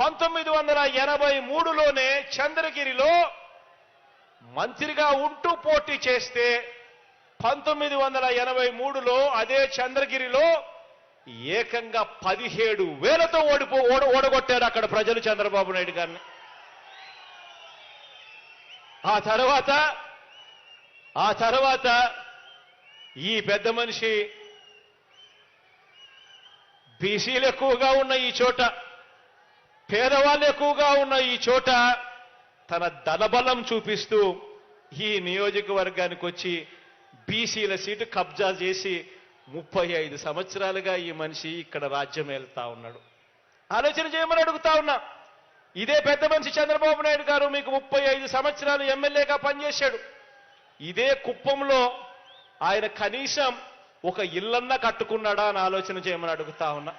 1983లోనే చంద్రగిరిలో మంత్రిగా ఉంటూ పోటీ చేస్తే 1983లో అదే చంద్రగిరిలో ఏకంగా 17,000తో ఓడగొట్టారు అక్కడ ప్రజలు చంద్రబాబు నాయుడు గారిని. ఆ తర్వాత ఈ పెద్ద మనిషి బీసీలు ఎక్కువగా ఉన్న ఈ చోట, పేదవాళ్ళు ఎక్కువగా ఉన్న ఈ చోట తన దళబలం చూపిస్తూ ఈ నియోజకవర్గానికి వచ్చి బీసీల సీటు కబ్జా చేసి 35 సంవత్సరాలుగా ఈ మనిషి ఇక్కడ రాజ్యం వెళ్తా ఉన్నాడు. ఆలోచన చేయమని అడుగుతా ఉన్నా. ఇదే పెద్ద మనిషి చంద్రబాబు నాయుడు గారు మీకు 35 సంవత్సరాలు ఎమ్మెల్యేగా పనిచేశాడు. ఇదే కుప్పంలో ఆయన కనీసం ఒక ఇల్లన్నా కట్టుకున్నాడా అని ఆలోచన చేయమని అడుగుతా ఉన్నా.